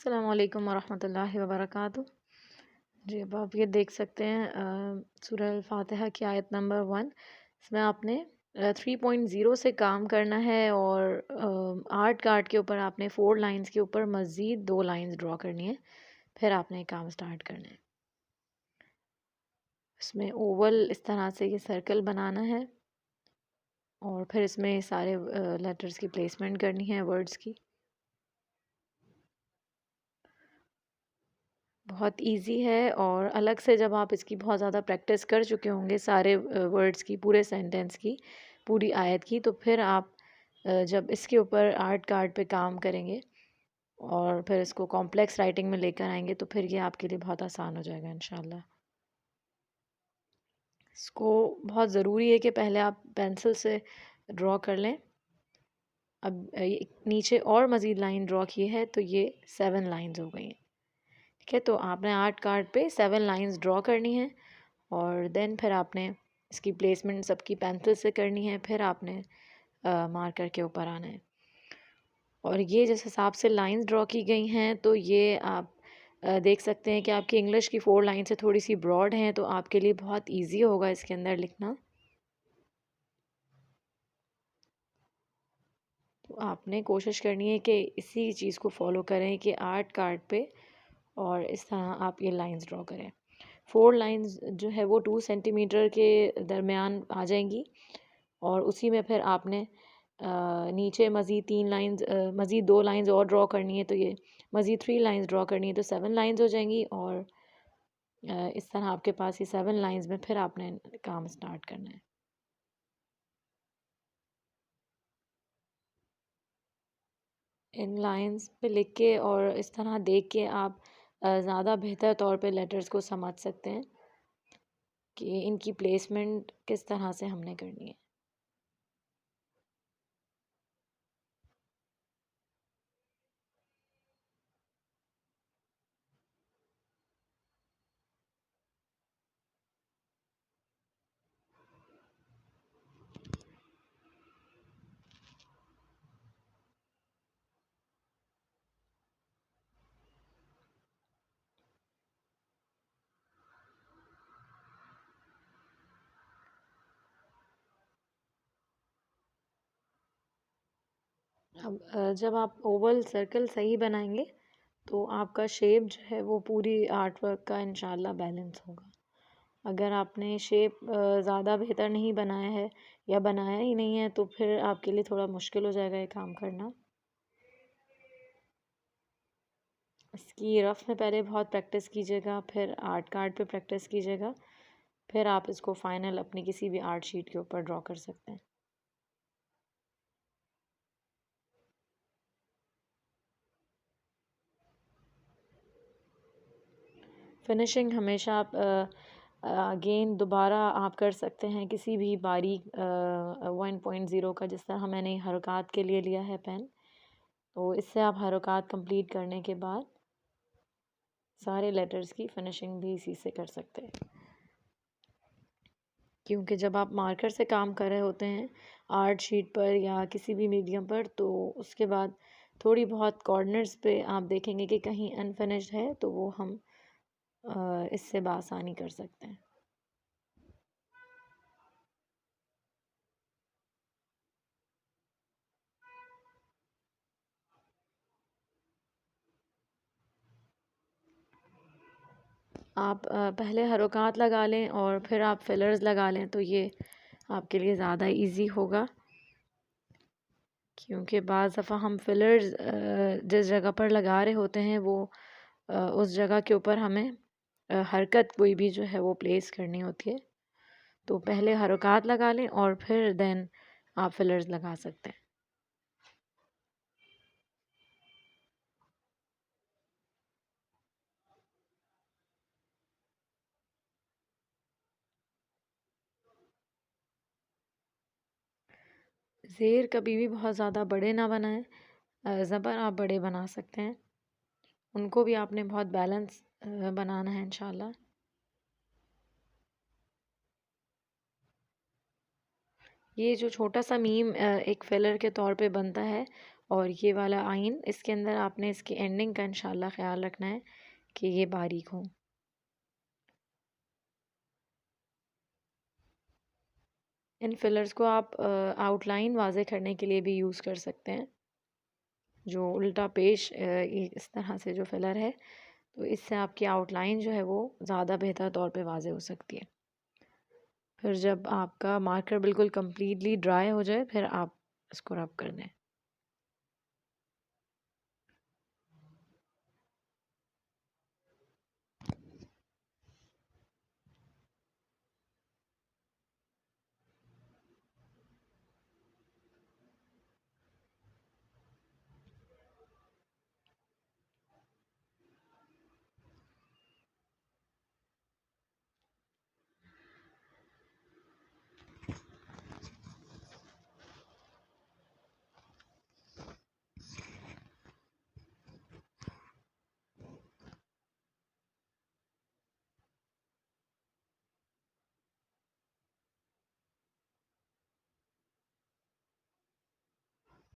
अस्सलाम वालेकुम वरहमतुल्लाहि वबरकातुह। जी, अब आप ये देख सकते हैं सूरह अल-फातिहा की आयत नंबर 1। इसमें आपने 3.0 से काम करना है और 8 कार्ड के ऊपर आपने 4 लाइंस के ऊपर मज़ीद 2 लाइंस ड्रॉ करनी है। फिर आपने काम स्टार्ट करना है। इसमें ओवल इस तरह से ये सर्कल बनाना है और फिर इसमें सारे लेटर्स की प्लेसमेंट करनी है, वर्ड्स की। बहुत इजी है और अलग से जब आप इसकी बहुत ज़्यादा प्रैक्टिस कर चुके होंगे सारे वर्ड्स की, पूरे सेंटेंस की, पूरी आयत की, तो फिर आप जब इसके ऊपर आर्ट कार्ड पे काम करेंगे और फिर इसको कॉम्प्लेक्स राइटिंग में लेकर आएंगे तो फिर ये आपके लिए बहुत आसान हो जाएगा इंशाल्लाह। इसको बहुत ज़रूरी है कि पहले आप पेंसिल से ड्रॉ कर लें। अब नीचे और मज़ीद लाइन ड्रॉ की है तो ये 7 लाइंस हो गई हैं। ठीक है, तो आपने आर्ट कार्ड पे 7 लाइंस ड्रॉ करनी है और देन फिर आपने इसकी प्लेसमेंट सबकी पेंसिल से करनी है। फिर आपने मार्कर के ऊपर आना है और ये जिस हिसाब से लाइंस ड्रॉ की गई हैं तो ये आप देख सकते हैं कि आपकी इंग्लिश की 4 लाइन से थोड़ी सी ब्रॉड हैं, तो आपके लिए बहुत इजी होगा इसके अंदर लिखना। तो आपने कोशिश करनी है कि इसी चीज़ को फॉलो करें कि आर्ट कार्ड पे और इस तरह आप ये लाइंस ड्रॉ करें। 4 लाइंस जो है वो 2 सेंटीमीटर के दरमियान आ जाएंगी और उसी में फिर आपने नीचे मज़ीद 3 लाइंस मज़ीद 2 लाइंस और ड्रॉ करनी है, तो ये मज़ीद 3 लाइंस ड्रॉ करनी है तो 7 लाइंस हो जाएंगी और इस तरह आपके पास ये 7 लाइंस में फिर आपने काम स्टार्ट करना है। इन लाइंस पे लिख के और इस तरह देख के आप ज़्यादा बेहतर तौर पे लेटर्स को समझ सकते हैं कि इनकी प्लेसमेंट किस तरह से हमने करनी है। अब जब आप ओवल सर्कल सही बनाएंगे तो आपका शेप जो है वो पूरी आर्ट वर्क का इंशाल्लाह बैलेंस होगा। अगर आपने शेप ज़्यादा बेहतर नहीं बनाया है या बनाया ही नहीं है तो फिर आपके लिए थोड़ा मुश्किल हो जाएगा ये काम करना। इसकी रफ़ में पहले बहुत प्रैक्टिस कीजिएगा, फिर आर्ट कार्ड पे प्रैक्टिस कीजिएगा, फिर आप इसको फाइनल अपनी किसी भी आर्ट शीट के ऊपर ड्रॉ कर सकते हैं। फिनिशिंग हमेशा आप अगेन दोबारा आप कर सकते हैं किसी भी बारीक 1.0 का, जिस तरह मैंने हरकत के लिए लिया है पेन, तो इससे आप हरकत कंप्लीट करने के बाद सारे लेटर्स की फिनिशिंग भी इसी से कर सकते हैं। क्योंकि जब आप मार्कर से काम कर रहे होते हैं आर्ट शीट पर या किसी भी मीडियम पर, तो उसके बाद थोड़ी बहुत कॉर्नर्स पे आप देखेंगे कि कहीं अनफिनिश्ड है तो वो हम इससे बआसानी कर सकते हैं। आप पहले हरकत लगा लें और फिर आप फिलर्स लगा लें तो ये आपके लिए ज़्यादा इजी होगा। क्योंकि बाज़ दफ़ा हम फिलर्स जिस जगह पर लगा रहे होते हैं वो उस जगह के ऊपर हमें हरकत कोई भी जो है वो प्लेस करनी होती है, तो पहले हरकत लगा लें और फिर देन आप फिलर्स लगा सकते हैं। ज़ेर कभी भी बहुत ज़्यादा बड़े ना बनाएं, ज़बर आप बड़े बना सकते हैं, उनको भी आपने बहुत बैलेंस बनाना है इंशाल्लाह। ये जो छोटा सा मीम एक फिलर के तौर पे बनता है और ये वाला आइन इसके अंदर आपने इसकी एंडिंग का इंशाल्लाह ख्याल रखना है कि ये बारीक हो। इन फिलर्स को आप आउटलाइन वाज़े करने के लिए भी यूज़ कर सकते हैं। जो उल्टा पेश इस तरह से जो फिलर है, तो इससे आपकी आउटलाइन जो है वो ज़्यादा बेहतर तौर पे वाज़े हो सकती है। फिर जब आपका मार्कर बिल्कुल कम्प्लीटली ड्राई हो जाए, फिर आप इसको रब कर दें।